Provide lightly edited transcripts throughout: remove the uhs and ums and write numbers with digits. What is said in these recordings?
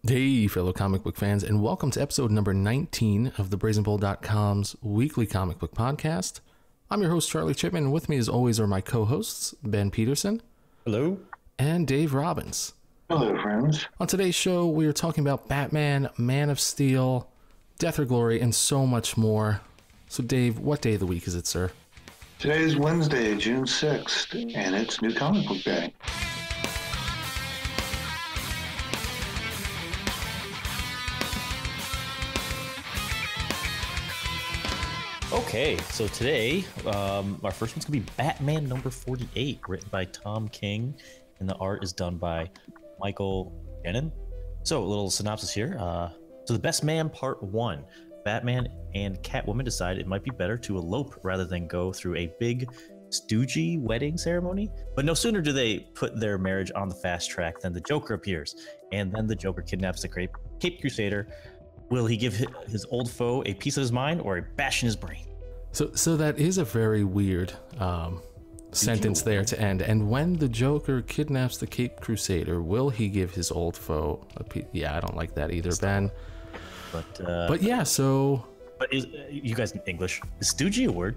Hey, fellow comic book fans, and welcome to episode number 19 of the BrazenBull.com's weekly comic book podcast. I'm your host, Charlie Chipman, and with me as always are my co-hosts, Ben Peterson. Hello. And Dave Robbins. Hello, friends. On today's show, we are talking about Batman, Man of Steel, Death or Glory, and so much more. So, Dave, what day of the week is it, sir? Today is Wednesday, June 6th, and it's New Comic Book Day. Okay, so today, our first one's going to be Batman number 48, written by Tom King, and the art is done by Michael Gannon. So, a little synopsis here. So, The Best Man Part 1. Batman and Catwoman decide it might be better to elope rather than go through a big, stoogey wedding ceremony. But no sooner do they put their marriage on the fast track than the Joker appears, and then the Joker kidnaps the Cape Crusader. Will he give his old foe a piece of his mind or a bash in his brain? So that is a very weird sentence there to end. And when the Joker kidnaps the Cape Crusader, will he give his old foe a piece? Yeah, I don't like that either, Ben. But yeah, so... But you guys in English, is stoogey a word?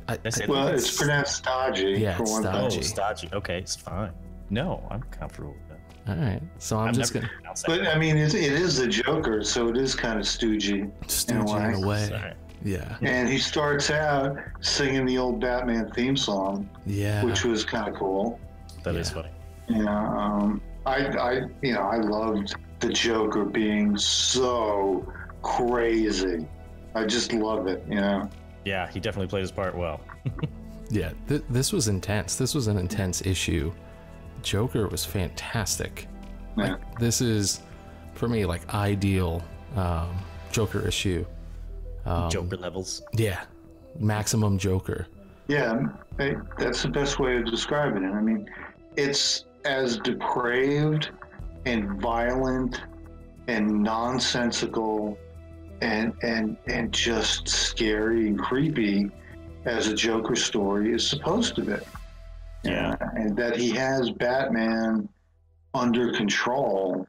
It's pronounced stodgy. Yeah, it's stodgy. Oh, stodgy. Okay, it's fine. No, I'm comfortable with that. All right, so I'm just gonna. But I mean, it is the Joker, so it is kind of stoogey. Stoogey in a way. Sorry. Yeah. And he starts out singing the old Batman theme song. Yeah. Which was kind of cool. That is funny. Yeah. I loved the Joker being so crazy. I just love it. Yeah, he definitely played his part well. Yeah. This was intense. This was an intense issue. Joker was fantastic. Yeah. Like, this is, for me, like ideal Joker issue. Joker levels. Yeah, maximum Joker. Yeah, that's the best way of describing it. I mean, it's as depraved and violent and nonsensical and just scary and creepy as a Joker story is supposed to be. Yeah. And that he has Batman under control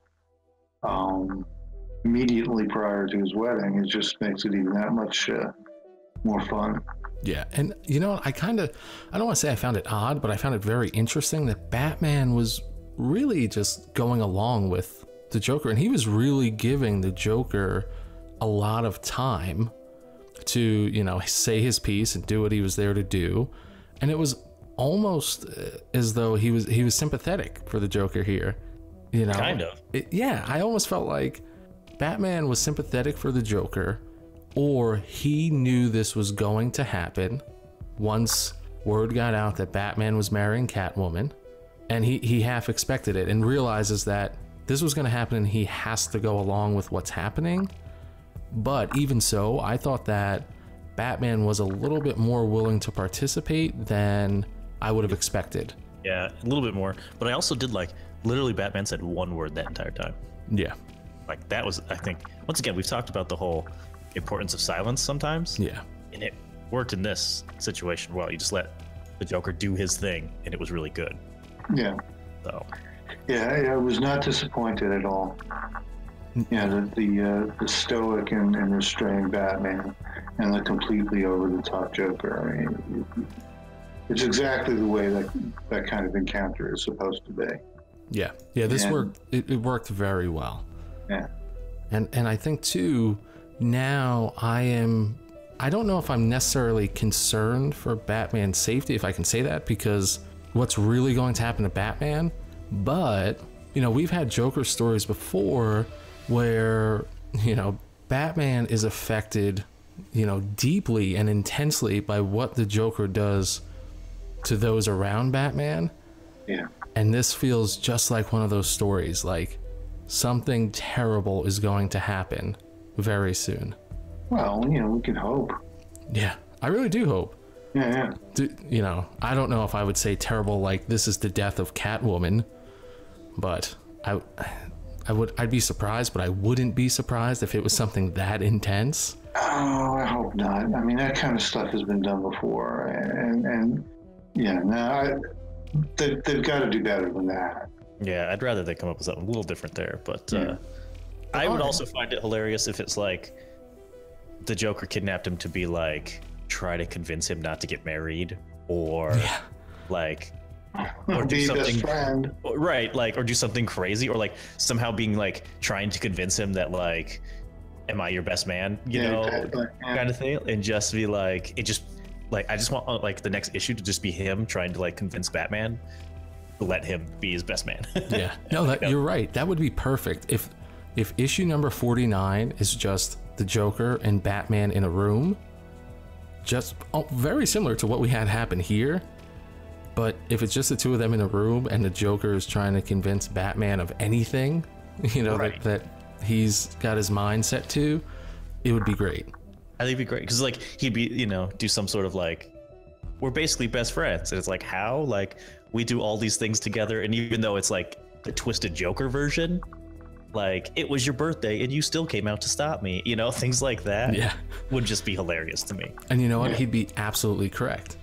immediately prior to his wedding, it just makes it even that much more fun. Yeah, and you know, I don't want to say I found it odd, but I found it very interesting that Batman was really just going along with the Joker, and he was really giving the Joker a lot of time to, say his piece and do what he was there to do. And it was almost as though he was sympathetic for the Joker here, Kind of. I almost felt like Batman was sympathetic for the Joker, or he knew this was going to happen once word got out that Batman was marrying Catwoman, and he half expected it and realizes that this was going to happen and he has to go along with what's happening. But even so, I thought that Batman was a little bit more willing to participate than I would have expected. Yeah, a little bit more. But I also did literally Batman said one word that entire time. Yeah. Like that was, I think, once again, we've talked about the whole importance of silence sometimes. Yeah. And it worked in this situation well. You just let the Joker do his thing, and it was really good. Yeah. So. Yeah, I was not disappointed at all. The stoic and restrained Batman and the completely over-the-top Joker. I mean, it's exactly the way that kind of encounter is supposed to be. Yeah. This worked. It worked very well. Yeah. And I think too, now I don't know if I'm necessarily concerned for Batman's safety, if I can say that, because what's really going to happen to Batman. But, we've had Joker stories before where, Batman is affected, deeply and intensely by what the Joker does to those around Batman. Yeah. And this feels just like one of those stories, like something terrible is going to happen very soon. Well, we can hope. Yeah, I really do hope. Yeah. I don't know if I would say terrible like this is the death of Catwoman, but I'd be surprised, but I wouldn't be surprised if it was something that intense. Oh, I hope not. I mean, that kind of stuff has been done before, and they've got to do better than that. Yeah, I'd rather they come up with something a little different there, but I would also find it hilarious if it's like the Joker kidnapped him to be like try to convince him not to get married, or like, or do Be best something friend. right, like, or do something crazy, or like somehow being like trying to convince him that like, am I your best man, you know, exactly. kind of thing, and just be like, it just like, I just want like the next issue to just be him trying to like convince Batman to let him be his best man. Yeah, no, you're right. That would be perfect if issue number 49 is just the Joker and Batman in a room, just very similar to what we had happen here. But if it's just the two of them in a room and the Joker is trying to convince Batman of anything, you know, that he's got his mind set to, it would be great. I think it'd be great because like he'd be, you know, do some sort of like, we're basically best friends, and it's like, how, like, we do all these things together, and even though it's like the twisted Joker version, like, it was your birthday and you still came out to stop me, you know, things like that. Yeah, would just be hilarious to me. And you know what? He'd be absolutely correct.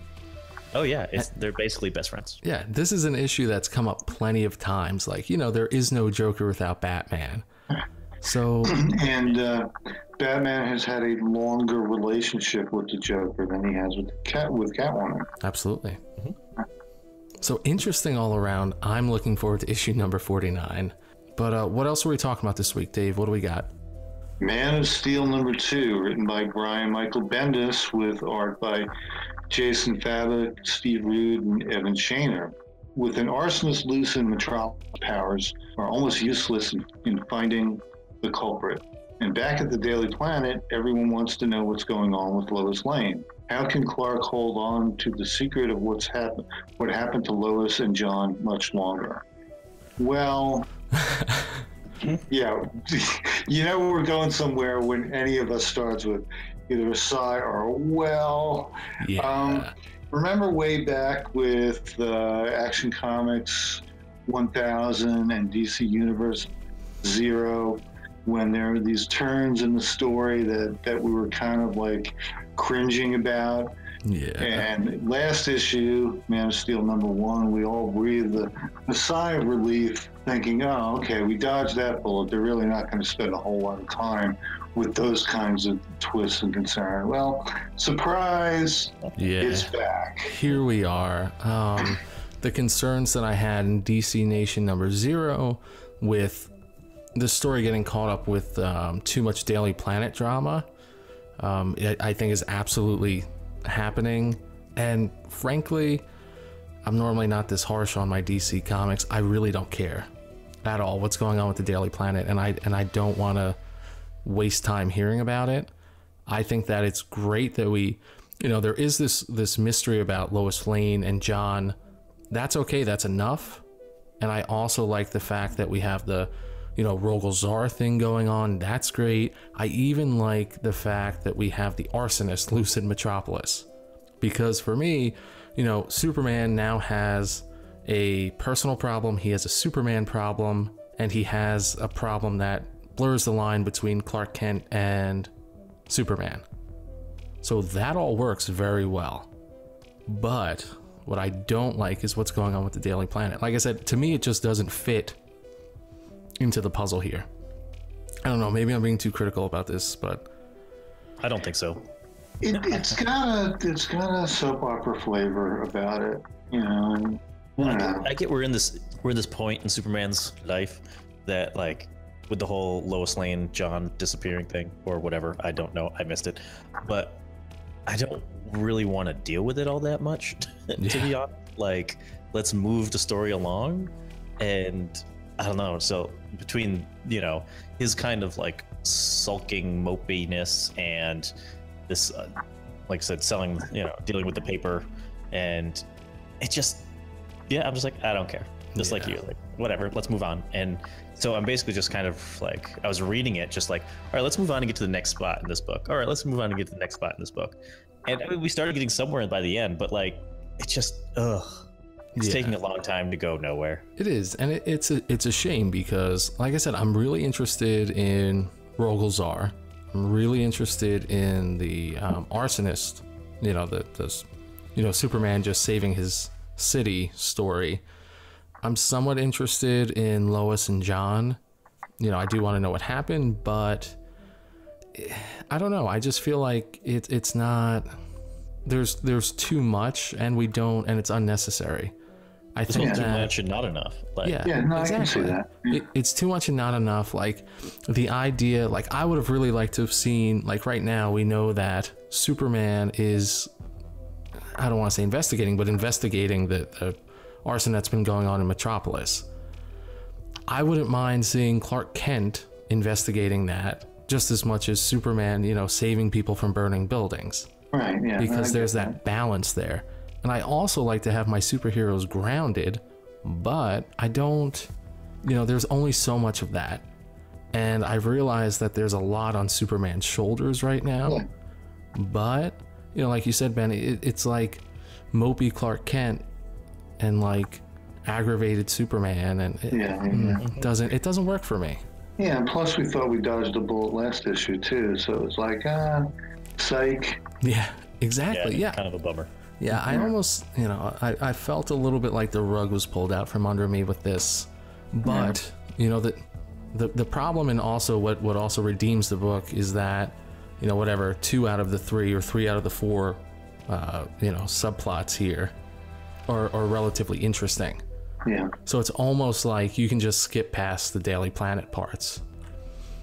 Oh yeah, they're basically best friends. Yeah, this is an issue that's come up plenty of times. Like, you know, there is no Joker without Batman. So, and Batman has had a longer relationship with the Joker than he has with Catwoman. Absolutely. So interesting all around. I'm looking forward to issue number 49. But what else are we talking about this week, Dave? What do we got? Man of Steel #2, written by Brian Michael Bendis, with art by Jason Fabok, Steve Rude, and Evan Shaner. With an arsonist loose in Metropolis, powers are almost useless in finding the culprit. And back at the Daily Planet, everyone wants to know what's going on with Lois Lane. How can Clark hold on to the secret of what happened to Lois and John much longer? Well, yeah, you know, we're going somewhere when any of us starts with either a sigh or a well. Yeah. Remember way back with Action Comics 1000 and DC Universe 0, when there were these turns in the story that we were kind of like cringing about? Yeah. And last issue, Man of Steel #1, we all breathed a sigh of relief, thinking, oh, okay, we dodged that bullet. They're really not going to spend a whole lot of time with those kinds of twists and concern. Well, surprise, it's back. Here we are. The concerns that I had in DC Nation #0 with the story getting caught up with too much Daily Planet drama, I think is absolutely happening. And frankly, I'm normally not this harsh on my DC comics. I really don't care at all what's going on with the Daily Planet, and I don't want to waste time hearing about it. I think that it's great that we, you know, there is this mystery about Lois Lane and John. That's okay, that's enough. And I also like the fact that we have the, you know, Rogol-Zar thing going on. That's great. I even like the fact that we have the arsonist loose in Metropolis, because for me, you know, Superman now has a personal problem, he has a Superman problem, and he has a problem that blurs the line between Clark Kent and Superman. So that all works very well. But what I don't like is what's going on with the Daily Planet. Like I said, to me, it just doesn't fit into the puzzle here. I don't know, maybe I'm being too critical about this, but I don't think so. It's got a soap opera flavor about it, you know. And, I get we're in this point in Superman's life that, like, with the whole Lois Lane John disappearing thing or whatever, I don't know, I missed it, but I don't really want to deal with it all that much, to be honest. Like, let's move the story along, and I don't know. So between, you know, his kind of like sulking mopiness and this, like I said, selling, you know, dealing with the paper, and it just, yeah, I'm just like, I don't care. Just like you, like, whatever, let's move on. And so I'm basically just kind of like, I was reading it just like, all right, let's move on and get to the next spot in this book. All right, let's move on and get to the next spot in this book. And I mean, we started getting somewhere by the end, but like, it's just, it's taking a long time to go nowhere. It is, and it's a shame because, like I said, I'm really interested in Rogol-Zar. I'm really interested in the arsonist. You know, this, you know, Superman just saving his city story. I'm somewhat interested in Lois and John. you know, I do want to know what happened, but I don't know. I just feel like it's not, there's too much, and it's unnecessary. I think too that much and not enough. Like, Yeah, no, I can see that. it's too much and not enough. Like the idea, like I would have really liked to have seen, like right now we know that Superman is, I don't want to say investigating, but investigating the arson that's been going on in Metropolis. I wouldn't mind seeing Clark Kent investigating that just as much as Superman, you know, saving people from burning buildings. Right, yeah. Because there's that balance there. And I also like to have my superheroes grounded, but I don't, you know, there's only so much of that. And I've realized that there's a lot on Superman's shoulders right now. Yeah. But, you know, like you said, Ben, it's like mopey Clark Kent and like aggravated Superman, and it doesn't work for me. Yeah, and plus we thought we dodged a bullet last issue too, so it's like, psych. Yeah, exactly. Yeah. Kind of a bummer. Yeah, I almost, you know, I felt a little bit like the rug was pulled out from under me with this. But, you know, the problem, and also what also redeems the book is that, you know, whatever, 2 out of the 3 or 3 out of the 4, you know, subplots here are relatively interesting. Yeah. So it's almost like you can just skip past the Daily Planet parts.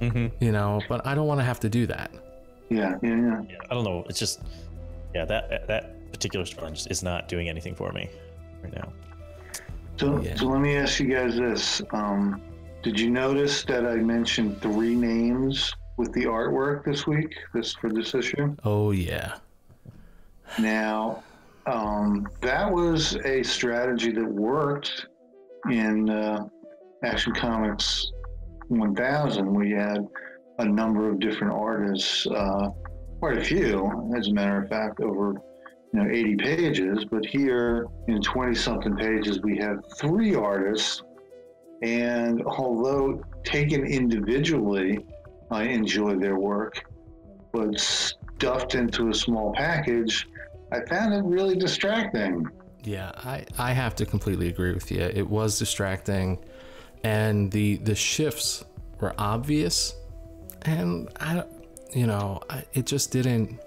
You know, but I don't want to have to do that. Yeah. Yeah, I don't know. It's just, yeah, that particular story just is not doing anything for me right now. So let me ask you guys this. Did you notice that I mentioned 3 names with the artwork this week, for this issue? Oh, yeah. Now, that was a strategy that worked in Action Comics 1000. We had a number of different artists, quite a few, as a matter of fact, over 80 pages. But here in 20-something pages, we have 3 artists. And although taken individually, I enjoy their work, but stuffed into a small package, I found it really distracting. Yeah, I have to completely agree with you. It was distracting, and the shifts were obvious, and it just didn't.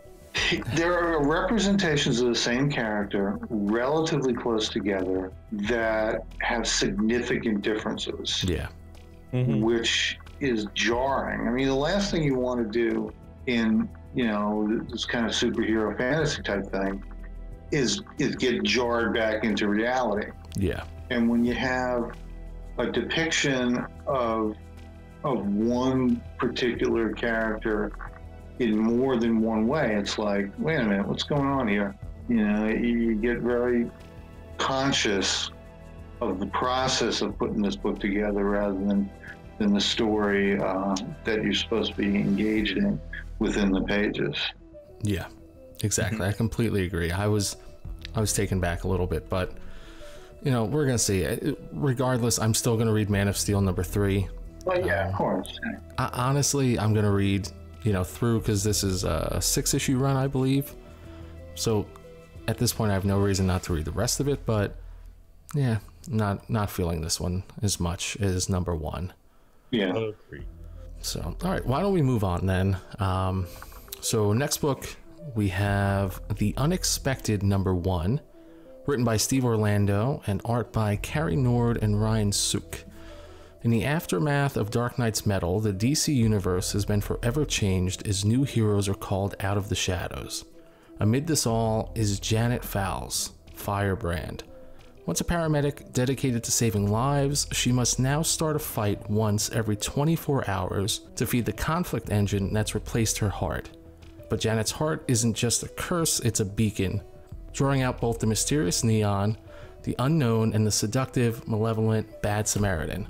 There are representations of the same character relatively close together that have significant differences. Yeah. Which is jarring. I mean, the last thing you want to do in, this kind of superhero fantasy type thing is get jarred back into reality. Yeah. And when you have a depiction of one particular character in more than one way, it's like, wait a minute, what's going on here? You get very conscious of the process of putting this book together rather than the story that you're supposed to be engaged in within the pages. Yeah, exactly. I completely agree. I was taken back a little bit, but we're gonna see. Regardless, I'm still gonna read Man of Steel #3. Well, yeah, of course. Honestly, I'm gonna read through, because this is a 6-issue run, I believe. So at this point, I have no reason not to read the rest of it. But yeah, not feeling this one as much as #1. Yeah. Agreed. So all right, why don't we move on then? So next book we have The Unexpected #1, written by Steve Orlando and art by Carrie Nord and Ryan Sook. In the aftermath of Dark Knight's Metal, the DC universe has been forever changed as new heroes are called out of the shadows. Amid this all is Janet Fowles, Firebrand. Once a paramedic dedicated to saving lives, she must now start a fight once every 24 hours to feed the conflict engine that's replaced her heart. But Janet's heart isn't just a curse, it's a beacon, drawing out both the mysterious Neon, the unknown, and the seductive, malevolent Bad Samaritan.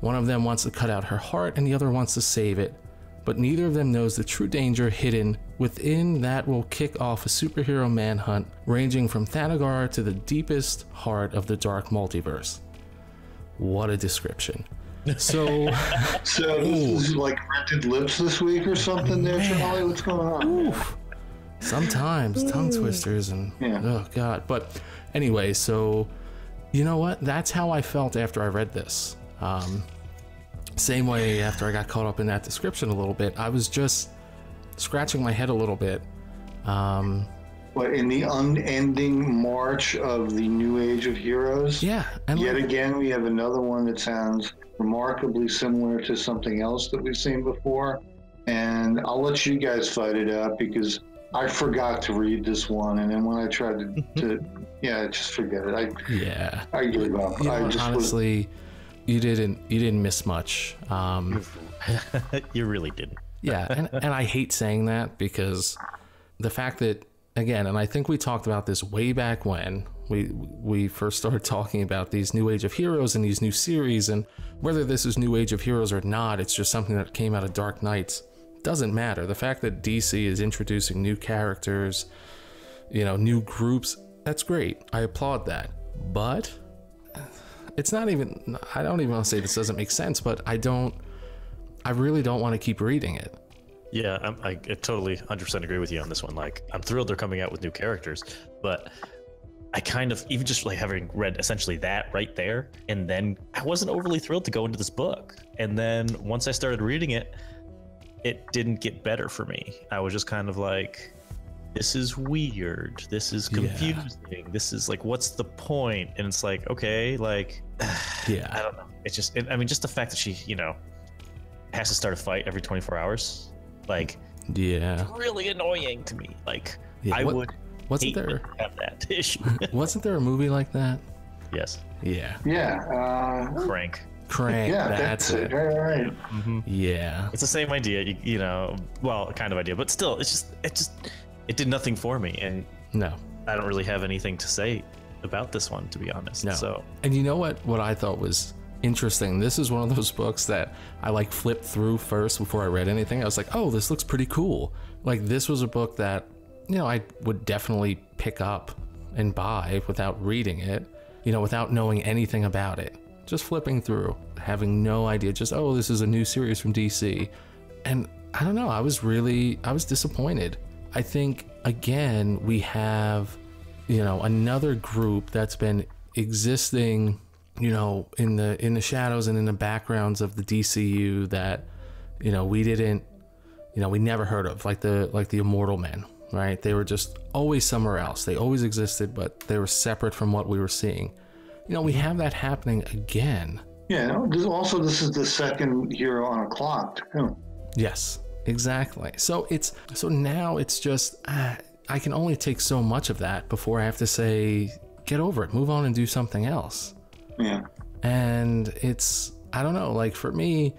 One of them wants to cut out her heart and the other wants to save it, but neither of them knows the true danger hidden within that will kick off a superhero manhunt ranging from Thanagar to the deepest heart of the dark multiverse. What a description. So this is like rented lips this week or something there, Charlie? What's going on? Oof. Sometimes tongue twisters and oh god. But anyway, so you know what? That's how I felt after I read this. Same way after I got caught up in that description a little bit, I was just scratching my head a little bit. But in the unending march of the new age of heroes, Yeah. And yet again, we have another one that sounds remarkably similar to something else that we've seen before. And I'll let you guys fight it out because I forgot to read this one. And then when I tried to yeah, just forget it. I gave up. you know, I just honestly, you didn't miss much. You really didn't. Yeah. And I hate saying that because the fact that, again, and I think we talked about this way back when we first started talking about these new age of heroes and these new series, and whether this is new age of heroes or not, it's just something that came out of Dark Knights. Doesn't matter. The fact that DC is introducing new characters, you know, new groups, that's great. I applaud that. But it's not even, I don't even want to say this doesn't make sense, but I really don't want to keep reading it. Yeah, I totally 100% agree with you on this one. Like, I'm thrilled they're coming out with new characters, but I kind of, even just like having read essentially that right there, and then I wasn't overly thrilled to go into this book. And then once I started reading it, it didn't get better for me. I was just kind of like, this is weird. This is confusing. Yeah. This is like, what's the point? And it's like, okay, like, yeah, I don't know. It's just, I mean, just the fact that she, you know, has to start a fight every 24 hours. Like, yeah, really annoying to me. Like, yeah, wasn't there have that issue? Wasn't there a movie like that? Yes. Yeah. Crank. Yeah, that's it. Right. Mm-hmm. Yeah, it's the same idea. You know, well, kind of idea, but still, it did nothing for me, and no, I don't really have anything to say about this one, to be honest. No. So, and you know what I thought was interesting, this is one of those books that I like flipped through first before I read anything. I was like, oh, this looks pretty cool. Like, this was a book that, you know, I would definitely pick up and buy without reading it, you know, without knowing anything about it. Just flipping through, having no idea, just, oh, this is a new series from DC. And I don't know, I was disappointed. I think, again, we have, you know, another group that's been existing, you know, in the shadows and in the backgrounds of the DCU that, you know, we never heard of, like the Immortal Men, right? They were just always somewhere else. They always existed, but they were separate from what we were seeing. You know, we have that happening again. Yeah, this is the second hero on a clock, too. Yes, exactly. So now it's just, I can only take so much of that before I have to say, get over it, move on and do something else. Yeah. And it's, I don't know, like, for me,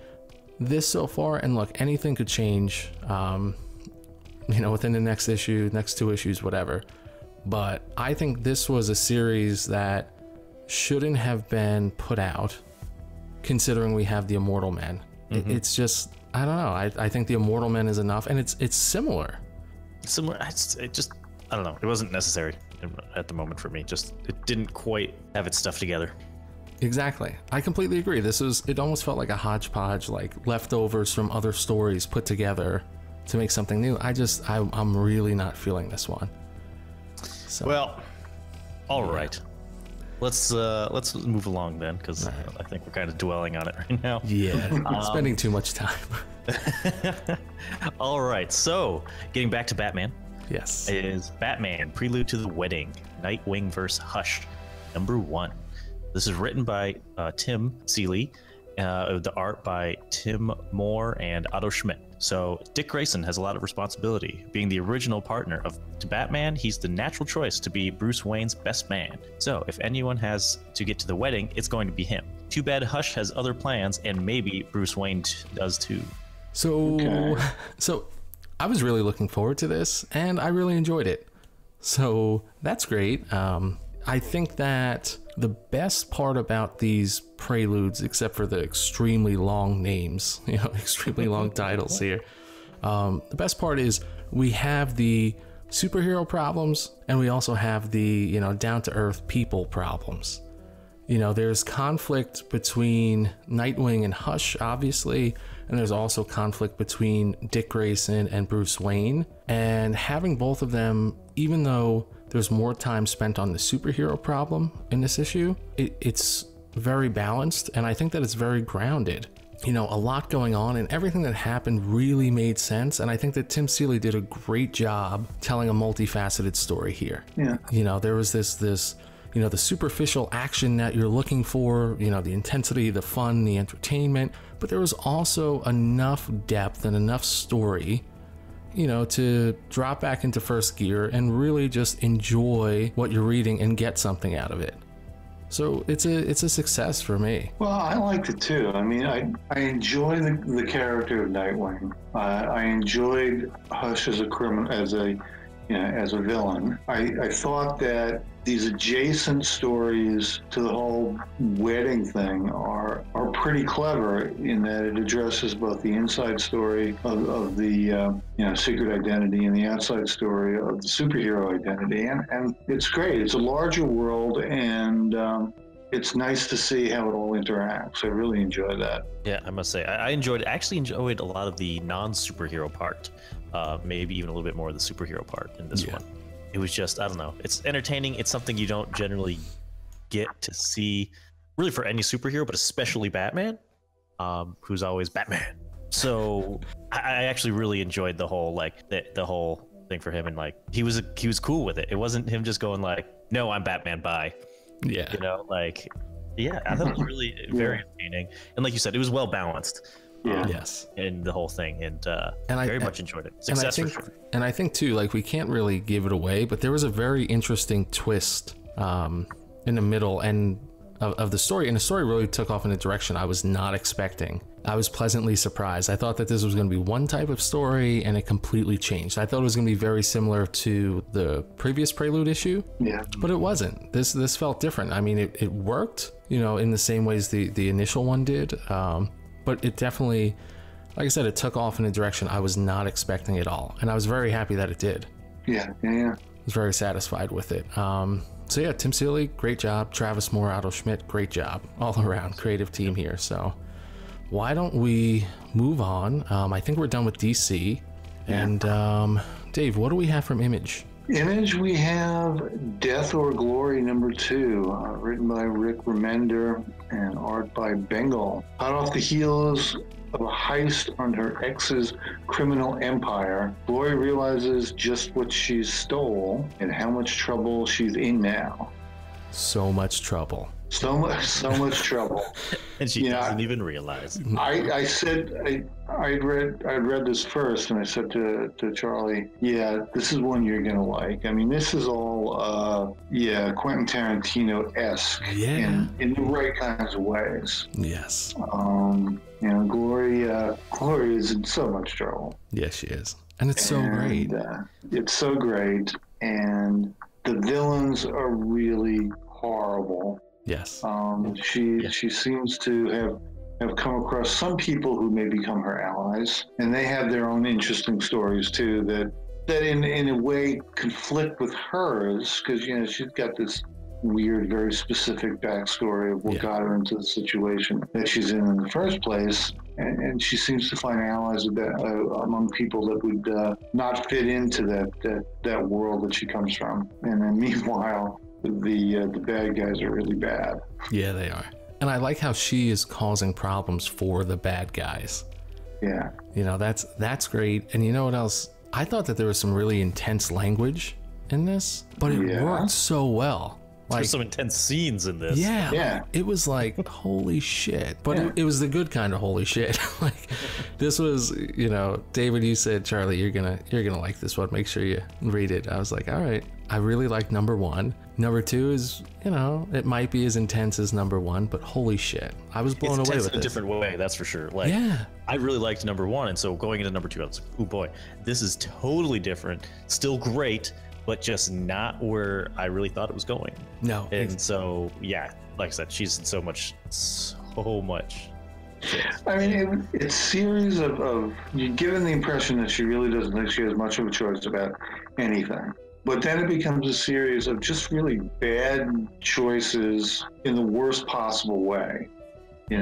this so far, and look, anything could change, you know, within the next issue, next two issues, whatever. But I think this was a series that shouldn't have been put out, considering we have the Immortal Men. Mm-hmm. It's just, I don't know. I think the Immortal Men is enough, and it's similar. I don't know. It wasn't necessary at the moment for me. Just, it didn't quite have its stuff together. Exactly. I completely agree. It almost felt like a hodgepodge, like leftovers from other stories put together to make something new. I'm really not feeling this one. So, well, all right. Let's move along then, because right. I think we're kind of dwelling on it right now. Yeah, spending too much time. All right, so getting back to Batman. Yes. Is Batman Prelude to the Wedding, Nightwing vs. Hush, #1. This is written by Tim Seeley, the art by Tim Moore and Otto Schmidt. So Dick Grayson has a lot of responsibility. Being the original partner to Batman, he's the natural choice to be Bruce Wayne's best man. So if anyone has to get to the wedding, it's going to be him. Too bad Hush has other plans, and maybe Bruce Wayne does too. So I was really looking forward to this, and I really enjoyed it. So that's great. I think that the best part about these preludes, except for the extremely long names, you know, extremely long titles here, the best part is we have the superhero problems, and we also have the, you know, down-to-earth people problems. You know, there's conflict between Nightwing and Hush, obviously, and there's also conflict between Dick Grayson and Bruce Wayne. And having both of them, even though there's more time spent on the superhero problem in this issue, it's very balanced, and I think that it's very grounded. you know, a lot going on, and everything that happened really made sense. And I think that Tim Seeley did a great job telling a multifaceted story here. Yeah. You know, there was this, you know, the superficial action that you're looking for, you know, the intensity, the fun, the entertainment, but there was also enough depth and enough story, you know, to drop back into first gear and really just enjoy what you're reading and get something out of it. So it's a success for me. Well, I liked it too. I mean, I enjoy the character of Nightwing. I enjoyed Hush as a criminal, as a villain. I thought that these adjacent stories to the whole wedding thing are pretty clever in that it addresses both the inside story of the secret identity and the outside story of the superhero identity, and it's great. It's a larger world, and it's nice to see how it all interacts. I really enjoy that. Yeah, I must say, I actually enjoyed a lot of the non-superhero part, maybe even a little bit more of the superhero part in this one. It was just, I don't know, it's entertaining. It's something you don't generally get to see really for any superhero, but especially Batman, who's always Batman. So I actually really enjoyed the whole, like, the whole thing for him, and like he was cool with it. It wasn't him just going like, no, I'm Batman, bye. Yeah. You know, like, yeah, I thought it was really very entertaining. And like you said, it was well balanced. Yes. In the whole thing, and I very much enjoyed it. Success for sure. And I think too, like, we can't really give it away, but there was a very interesting twist in the middle and of the story, and the story really took off in a direction I was not expecting. I was pleasantly surprised. I thought that this was going to be one type of story, and it completely changed. I thought it was going to be very similar to the previous Prelude issue, but it wasn't. This felt different. I mean, it worked, you know, in the same ways the initial one did, but it definitely, like I said, it took off in a direction I was not expecting at all, and I was very happy that it did. Yeah. I was very satisfied with it. So yeah, Tim Seeley, great job. Travis Moore, Otto Schmidt, great job. All around creative team here. So why don't we move on? I think we're done with DC. And Dave, what do we have from Image? Image, we have Death or Glory #2, written by Rick Remender and art by Bengal. Hot off the heels of a heist on her ex's criminal empire, Glory realizes just what she stole and how much trouble she's in now. So much trouble. So much trouble. And she doesn't even realize. I said I'd read this first, and I said to Charlie, yeah, this is one you're gonna like. I mean, this is all Quentin Tarantino-esque in the right kinds of ways. Yes. Glory is in so much trouble. Yes, she is. And it's so great. It's so great, and the villains are really horrible. Yes. She seems to have come across some people who may become her allies, and they have their own interesting stories too that in a way conflict with hers, because she's got this weird, very specific backstory of what got her into the situation that she's in the first place, and she seems to find allies among people that would not fit into that world that she comes from, and then meanwhile the bad guys are really bad. Yeah, they are. And I like how she is causing problems for the bad guys. Yeah. That's great. And you know what else? I thought that there was some really intense language in this, but it worked so well. There's some intense scenes in this. Yeah. It was like, holy shit. But it was the good kind of holy shit. Like, this was, David, you said, Charlie, you're gonna like this one. Make sure you read it. I was like, all right. I really liked #1. #2 is, it might be as intense as #1, but holy shit. I was blown away with it. In a different way, that's for sure. Like, I really liked #1, and so going into #2, I was like, oh boy, this is totally different. Still great, but just not where I really thought it was going. No. And so, yeah, like I said, she's in so much shit. I mean, it's series of you're given the impression that she really doesn't think she has much of a choice about anything. But then it becomes a series of just really bad choices in the worst possible way. We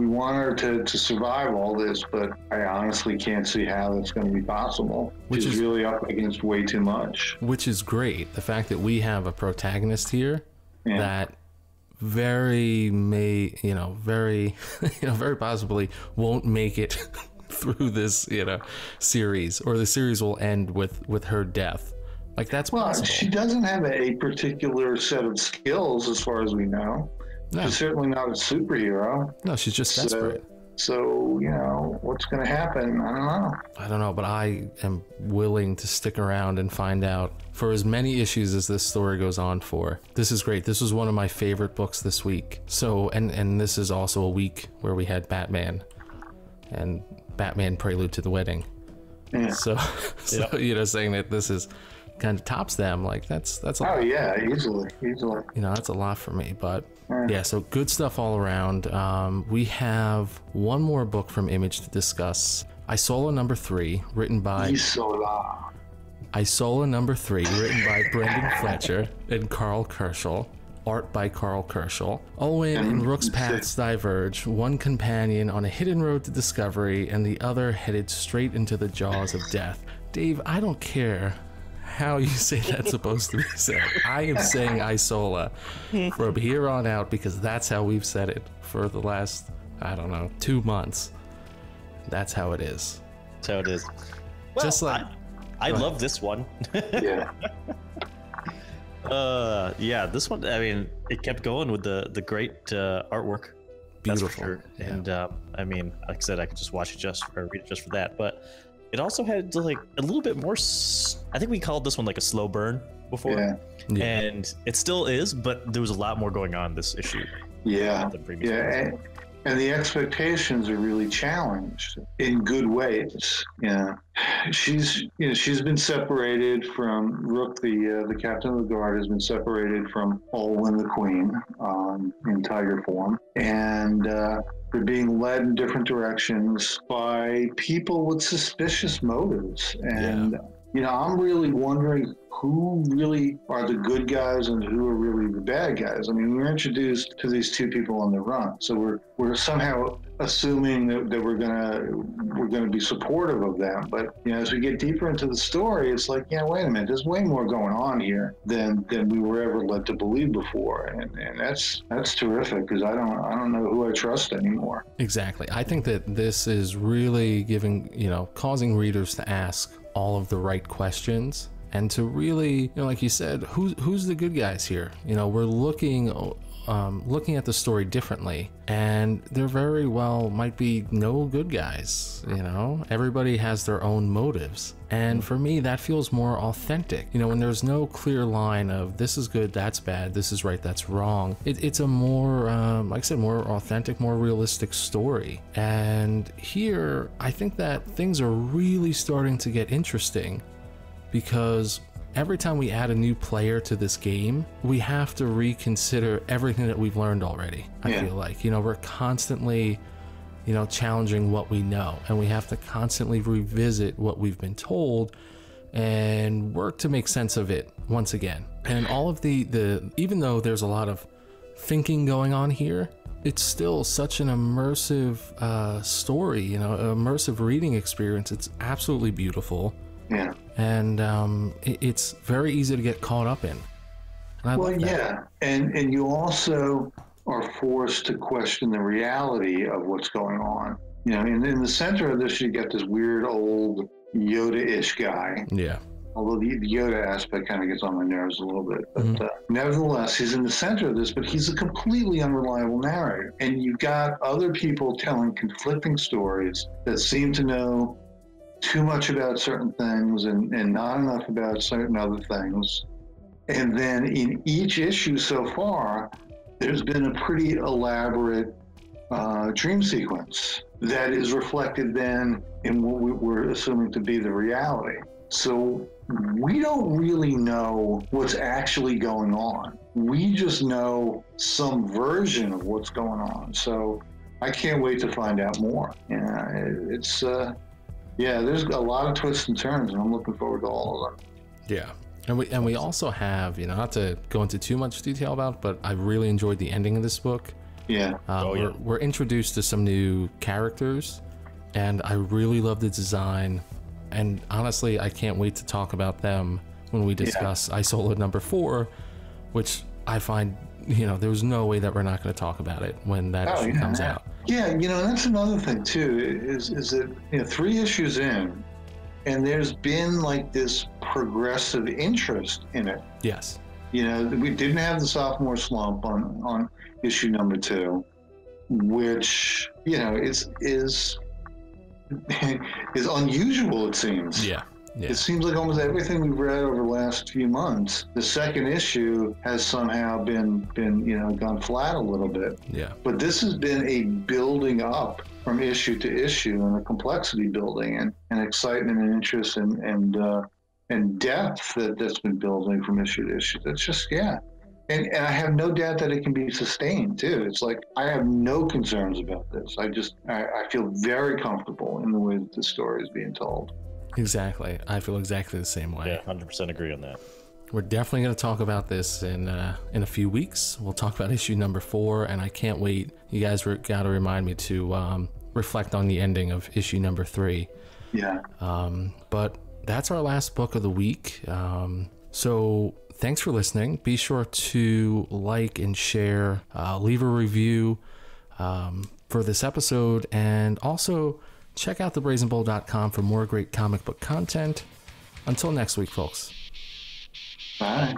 want her to survive all this, but I honestly can't see how that's going to be possible. Which is really up against way too much. Which is great. The fact that we have a protagonist here that very very very possibly won't make it through this series, or the series will end with her death. Like, that's possible. She doesn't have a particular set of skills as far as we know. No. She's certainly not a superhero. No, she's just desperate. So, what's going to happen? I don't know, but I am willing to stick around and find out for as many issues as this story goes on for. This is great. This was one of my favorite books this week. So, and this is also a week where we had Batman and Batman Prelude to the Wedding. Yeah. So saying that this is kind of tops them, like that's a lot. Oh yeah, easily. That's a lot for me, but yeah, so good stuff all around. We have one more book from Image to discuss. Isola number 3, written by Isola number 3, written by Brendan Fletcher and Carl Kerschel. Art by Carl Kerschel. Owen and Rook's paths diverge, one companion on a hidden road to discovery, and the other headed straight into the jaws of death. Dave, I don't care how you say that's supposed to be said. I am saying Isola from here on out because that's how we've said it for the last, 2 months. That's how it is. That's how it is. Well, Just like I love this one. Yeah. This one, I mean, it kept going with the great artwork. Beautiful. That's for sure. Yeah. And like I said, I could just watch it or read it just for that. But it also had like a little bit more. I think we called this one like a slow burn before. Yeah. And it still is, but there was a lot more going on this issue. Yeah. Than previous ones. And the expectations are really challenged in good ways. Yeah, she's been separated from Rook, the captain of the guard, has been separated from Olwen the Queen in tiger form, and they're being led in different directions by people with suspicious motives. And I'm really wondering who really are the good guys and who are really the bad guys. I mean, we're introduced to these two people on the run, so we're somehow assuming that we're gonna be supportive of them. But as we get deeper into the story, it's like, wait a minute, there's way more going on here than we were ever led to believe before, and that's terrific, because I don't know who I trust anymore. Exactly. I think that this is really causing readers to ask all of the right questions, and to really, like you said, who's the good guys here? We're looking at the story differently, and there very well might be no good guys. Everybody has their own motives, and for me that feels more authentic. When there's no clear line of this is good, that's bad, this is right, that's wrong. It's a more like I said, more authentic, more realistic story. And here I think that things are really starting to get interesting, because every time we add a new player to this game, we have to reconsider everything that we've learned already. I feel like, we're constantly, challenging what we know, and we have to constantly revisit what we've been told and work to make sense of it once again. And all of the even though there's a lot of thinking going on here, it's still such an immersive story, an immersive reading experience. It's absolutely beautiful. Yeah. And it's very easy to get caught up in. And you also are forced to question the reality of what's going on. In the center of this, you get this weird old Yoda-ish guy. Yeah. Although the Yoda aspect kind of gets on my nerves a little bit. But nevertheless, he's in the center of this, but he's a completely unreliable narrator. And you've got other people telling conflicting stories that seem to know too much about certain things and not enough about certain other things. And then in each issue so far, there's been a pretty elaborate dream sequence that is reflected then in what we're assuming to be the reality. So we don't really know what's actually going on. We just know some version of what's going on. So I can't wait to find out more. There's a lot of twists and turns, and I'm looking forward to all of them. Yeah. And we also have, not to go into too much detail about, but I really enjoyed the ending of this book. Yeah. We're introduced to some new characters, and I really love the design. And honestly, I can't wait to talk about them when we discuss Isola number 4, which I find you know, there's no way that we're not going to talk about it when that issue comes out. Yeah, you know, that's another thing too, is that, you know, 3 issues in, and there's been like this progressive interest in it. Yes. You know, we didn't have the sophomore slump on issue number 2, which, you know, is unusual, it seems. Yeah. Yeah. It seems like almost everything we've read over the last few months, the second issue has somehow been you know, gone flat a little bit. Yeah. But this has been a building up from issue to issue, and a complexity building, and excitement and interest and depth that's been building from issue to issue. It's just, yeah. And I have no doubt that it can be sustained too. It's like, I have no concerns about this. I feel very comfortable in the way that the story is being told. Exactly. I feel exactly the same way. Yeah, 100% agree on that. We're definitely going to talk about this in a few weeks. We'll talk about issue number 4, and I can't wait. You guys got to remind me to reflect on the ending of issue number 3. Yeah. But that's our last book of the week. So thanks for listening. Be sure to like and share, leave a review for this episode, and also check out thebrazenbowl.com for more great comic book content. Until next week, folks. Bye.